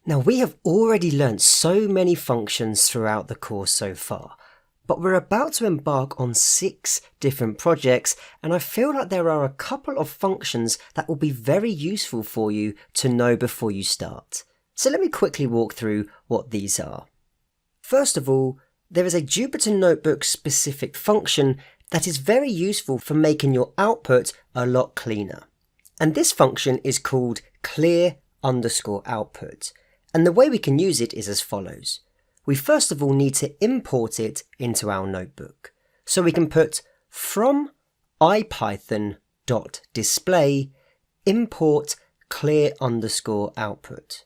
Now we have already learned so many functions throughout the course so far, but we're about to embark on 6 different projects, and I feel like there are a couple of functions that will be very useful for you to know before you start. So let me quickly walk through what these are. First of all, there is a Jupyter Notebook specific function that is very useful for making your output a lot cleaner. And this function is called clear_output. And the way we can use it is as follows. We first of all need to import it into our notebook. So we can put from ipython.display import clear_output.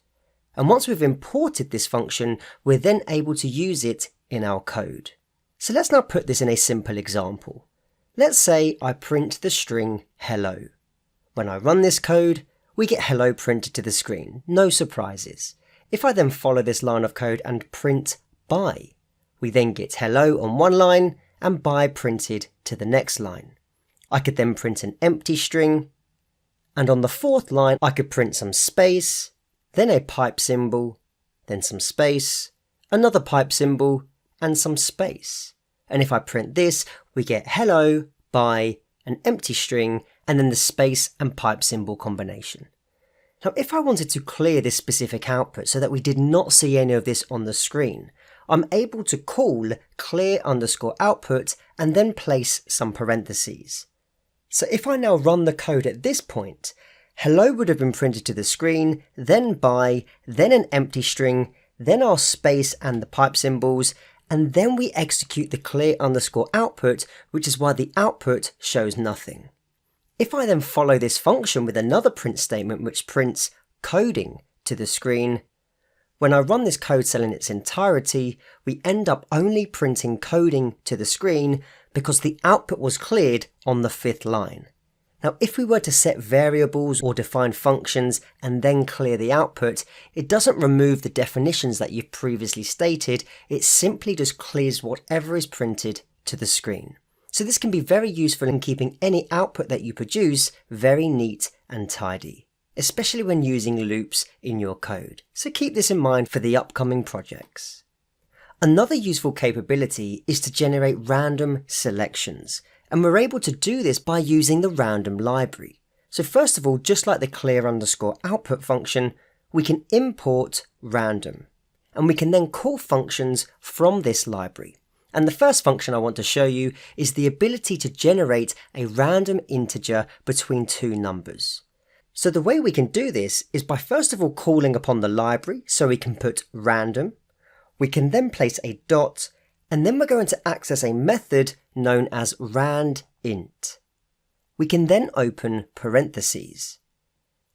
And once we've imported this function, we're then able to use it in our code. So let's now put this in a simple example. Let's say I print the string hello. When I run this code, we get hello printed to the screen, no surprises. If I then follow this line of code and print bye, we then get hello on one line and bye printed to the next line. I could then print an empty string, and on the 4th line I could print some space, then a pipe symbol, then some space, another pipe symbol, and some space. And if I print this, we get hello, bye, an empty string, and then the space and pipe symbol combination. Now, if I wanted to clear this specific output so that we did not see any of this on the screen, I'm able to call clear_output and then place some parentheses. So if I now run the code at this point, hello would have been printed to the screen, then bye, then an empty string, then our space and the pipe symbols, and then we execute the clear_output, which is why the output shows nothing. If I then follow this function with another print statement which prints coding to the screen, when I run this code cell in its entirety, we end up only printing coding to the screen because the output was cleared on the 5th line. Now, if we were to set variables or define functions and then clear the output, it doesn't remove the definitions that you've previously stated, it simply just clears whatever is printed to the screen. So this can be very useful in keeping any output that you produce very neat and tidy, especially when using loops in your code. So keep this in mind for the upcoming projects. Another useful capability is to generate random selections. And we're able to do this by using the random library. So first of all, just like the clear_output function, we can import random. And we can then call functions from this library. And the first function I want to show you is the ability to generate a random integer between 2 numbers. So the way we can do this is by first of all calling upon the library, so we can put random. We can then place a dot, and then we're going to access a method known as randint. We can then open parentheses.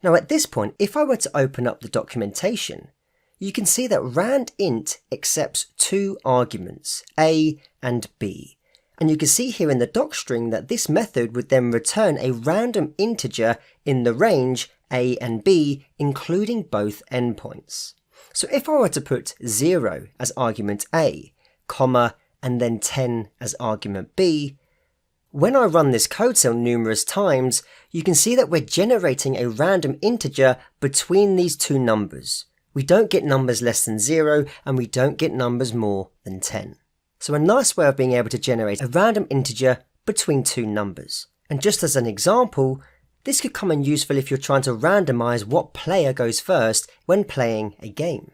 Now at this point, if I were to open up the documentation, you can see that randint accepts 2 arguments, a and b. And you can see here in the docstring that this method would then return a random integer in the range a and b, including both endpoints. So if I were to put 0 as argument a, comma, and then 10 as argument b, when I run this code cell numerous times, you can see that we're generating a random integer between these 2 numbers. We don't get numbers less than 0, and we don't get numbers more than 10. So a nice way of being able to generate a random integer between 2 numbers. And just as an example, this could come in useful if you're trying to randomize what player goes first when playing a game.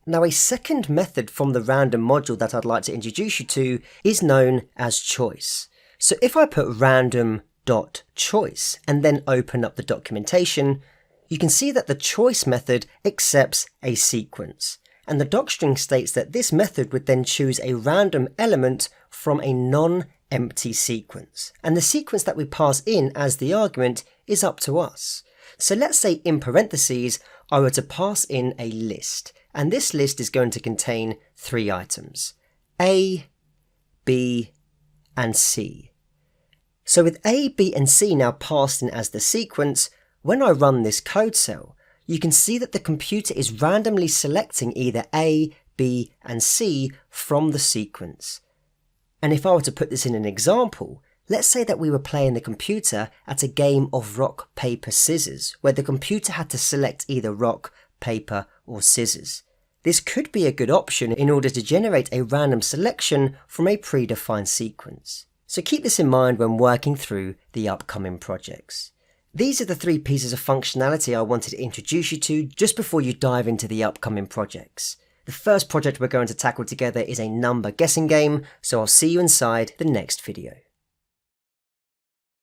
Now a second method from the random module that I'd like to introduce you to is known as choice. So if I put random.choice and then open up the documentation, you can see that the choice method accepts a sequence. And the docstring states that this method would then choose a random element from a non-empty sequence. And the sequence that we pass in as the argument is up to us. So let's say in parentheses, I were to pass in a list. And this list is going to contain 3 items, A, B, and C. So with A, B, and C now passed in as the sequence, when I run this code cell, you can see that the computer is randomly selecting either A, B, and C from the sequence. And if I were to put this in an example, let's say that we were playing the computer at a game of rock, paper, scissors, where the computer had to select either rock, paper, or scissors. This could be a good option in order to generate a random selection from a predefined sequence. So keep this in mind when working through the upcoming projects. These are the 3 pieces of functionality I wanted to introduce you to just before you dive into the upcoming projects. The first project we're going to tackle together is a number guessing game, so I'll see you inside the next video.